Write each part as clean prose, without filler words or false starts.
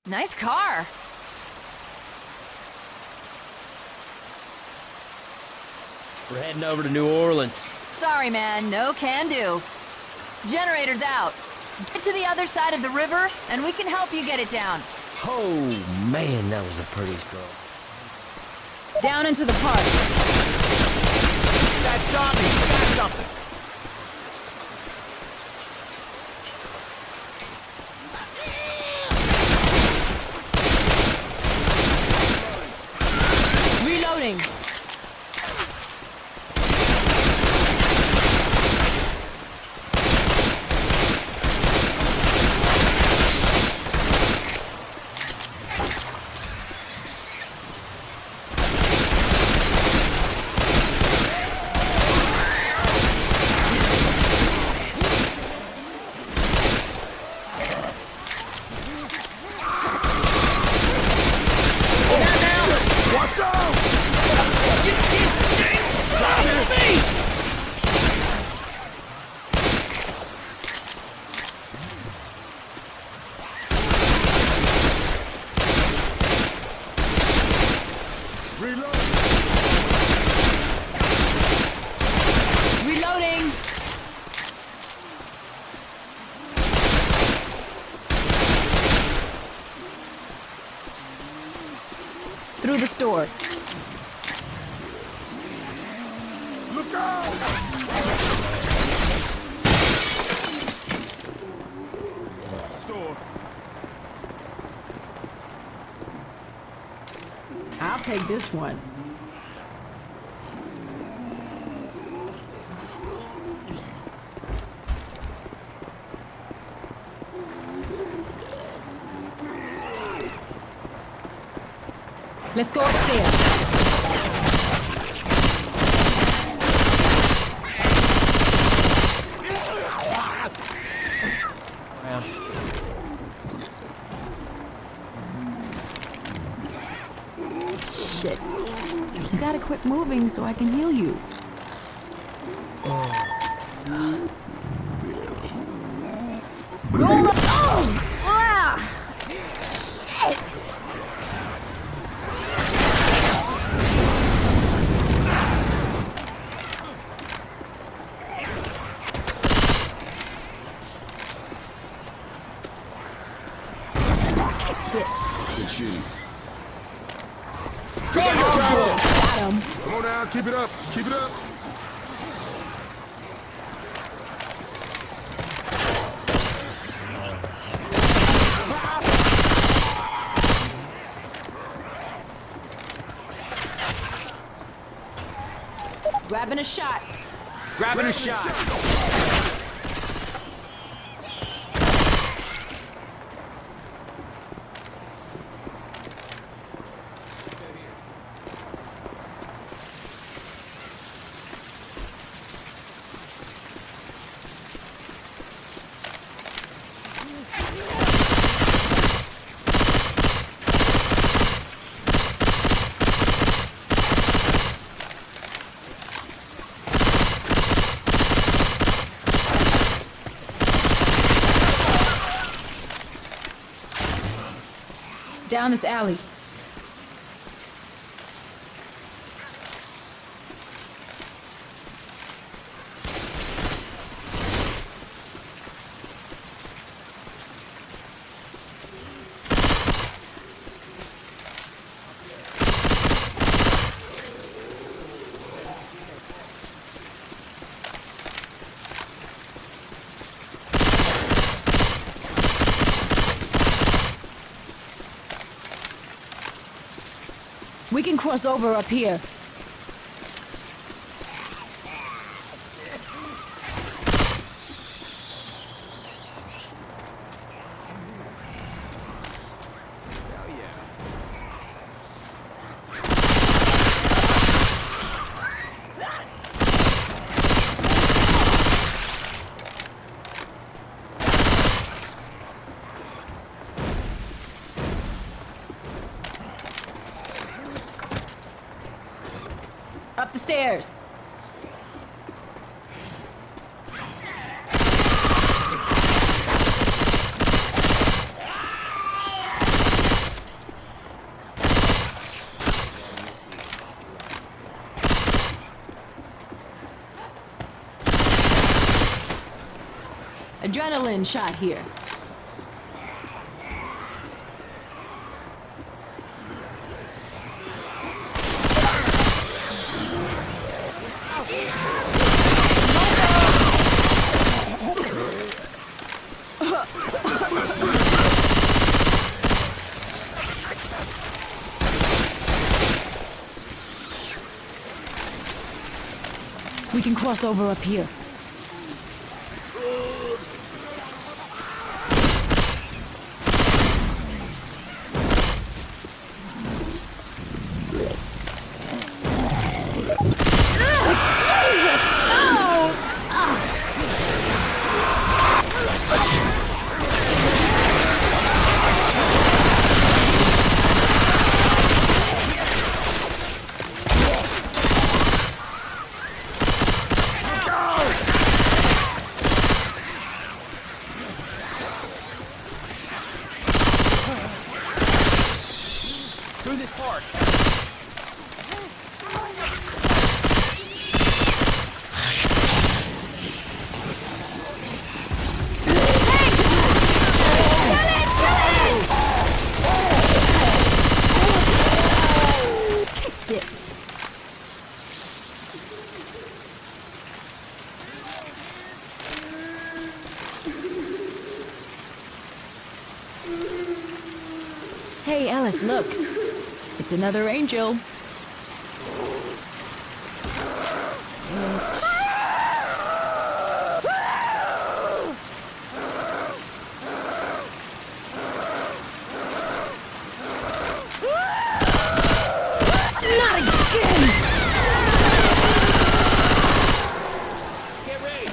Nice car. We're heading over to New Orleans. Sorry, man. No can do. Generator's out. Get to the other side of the river, and we can help you get it down. Oh, man, that was a pretty scroll. Down into the park. That zombie got something. Reloading. Watch out! Reloading. Through the store. Look out! Store. I'll take this one. Let's go upstairs. Shit. You gotta quit moving so I can heal you. Roll up. Oh! Ah! Good shooting. Got him. Come on now, keep it up. Keep it up. Grabbing a shot. Grabbing a shot. Down this alley. We can cross over up here. Up the stairs. adrenaline shot here. We can cross over up here. Through this park. Kicked it. Hey, Alice, look. It's another angel. Not again! Get ready.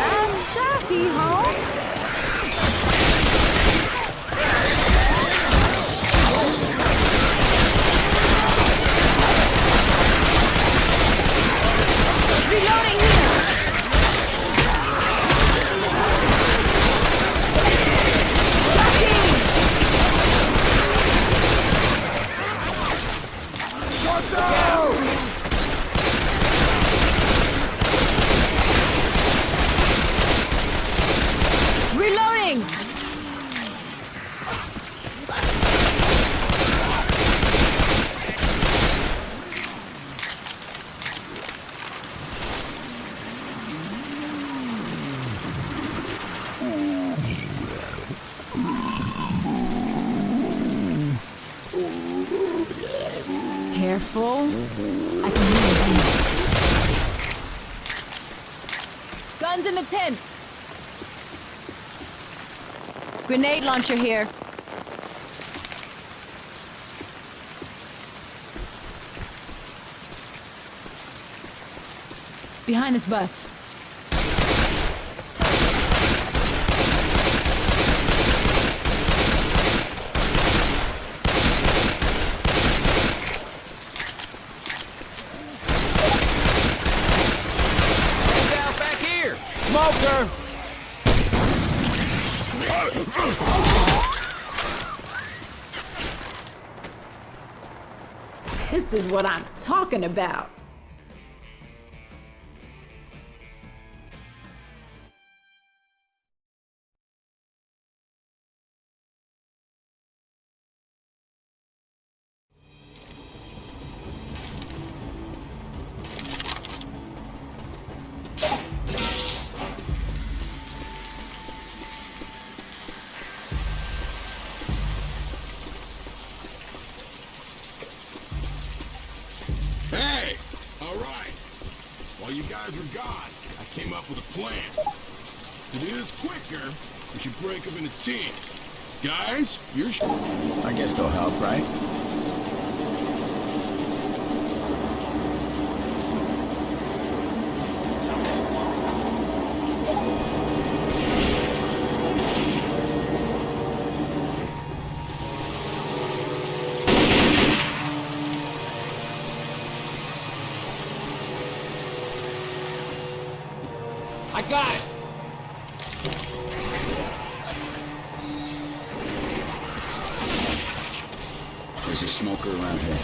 Nice shot, hee-haw. Reloading here. Watch out! Reloading! Careful. I can hear you. Guns in the tents. Grenade launcher here. Behind this bus. Get out back here. Smoker! This is what I'm talking about. Hey! All right. While you guys were gone, I came up with a plan. To do this quicker, we should break up into teams. Guys, you're... I guess they'll help, right? I got it. There's a smoker around here.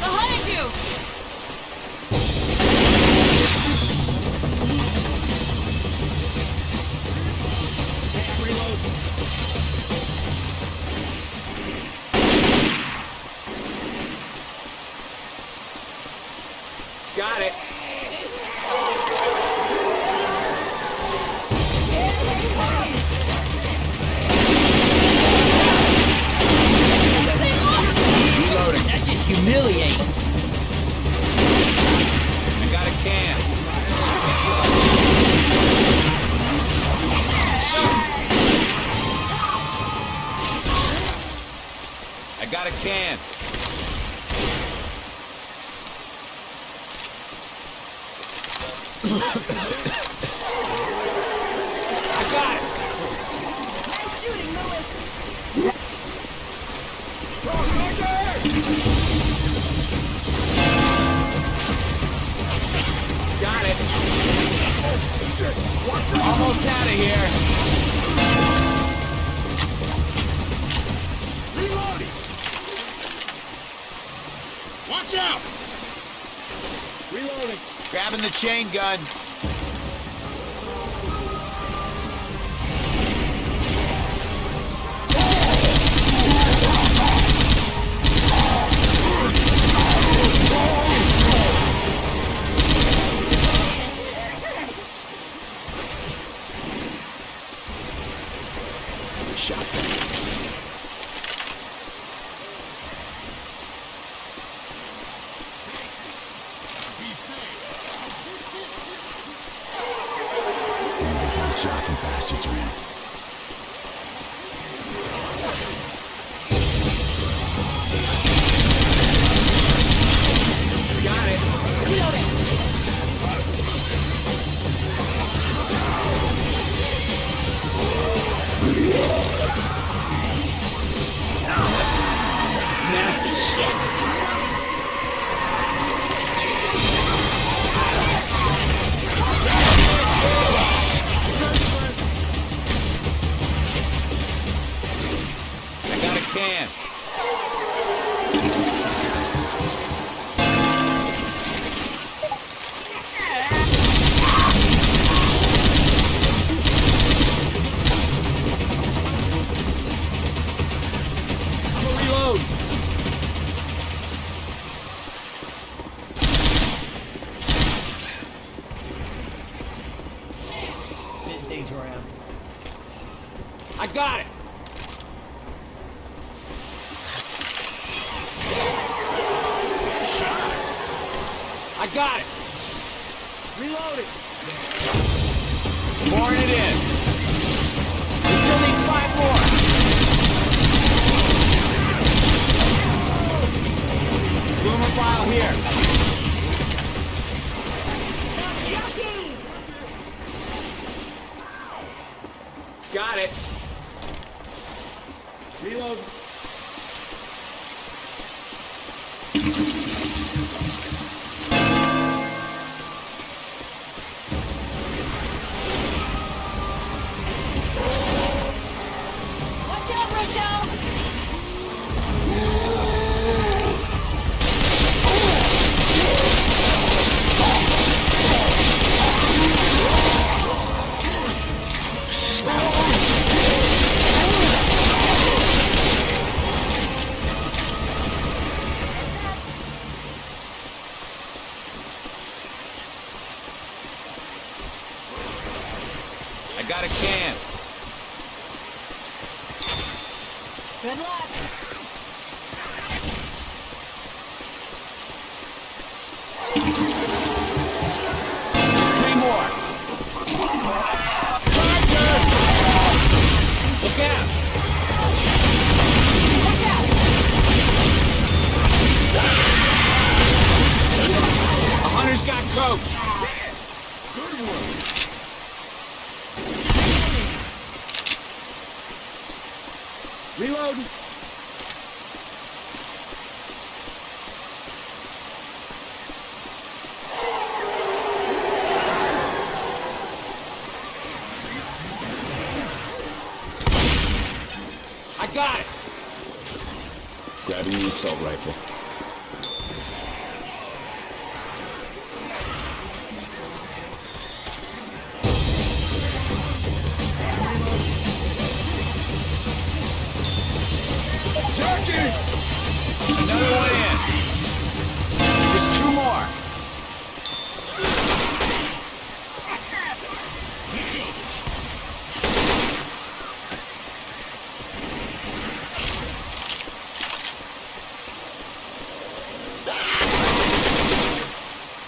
Behind you! Got it. Reloading. That's just humiliating. I got a can. I got a can. I got it. Nice shooting, Lewis. Got it. Almost out of here. Reloading! Watch out! Reloading. Grabbing the chain gun. Shotgun. Be safe. There's those jockey bastards around. Got it. Nasty shit. I got a can. I'm gonna reload. Things around. I got it. I got it. Reloading. Pouring it in. We still need 5 more. Boomer file here. Got it. Reload. Watch out, Rochelle! I got a can. Good luck. Just 3 more. Look out. Watch out! The hunter's got coke. Good one. Reload. got it. Grabbing the assault rifle. Turkey! Another one in. Just two more.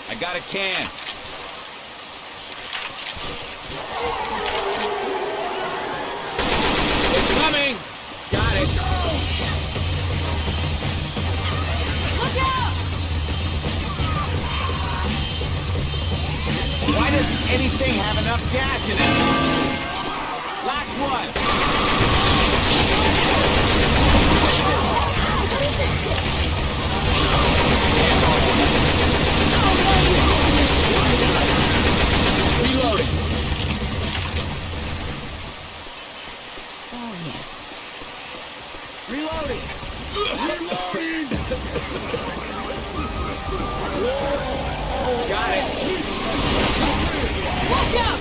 I got a can. It's coming. Got it. Look out! Why doesn't anything have enough gas in it? Last one. Reloading. Oh, yeah. Reloading. Reloading. Got it. Watch out!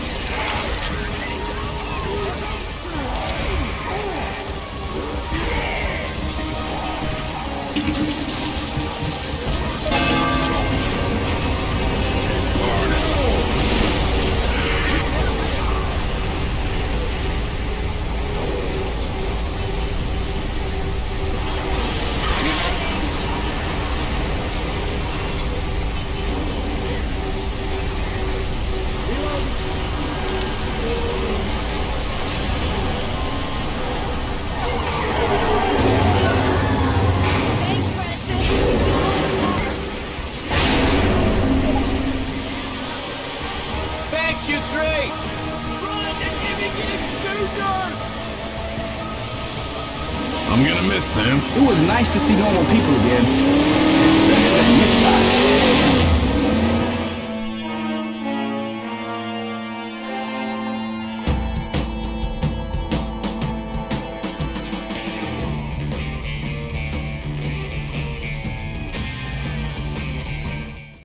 Thanks, Francis. Thanks, you three. I'm gonna miss them. It was nice to see normal people again. Except for Nick.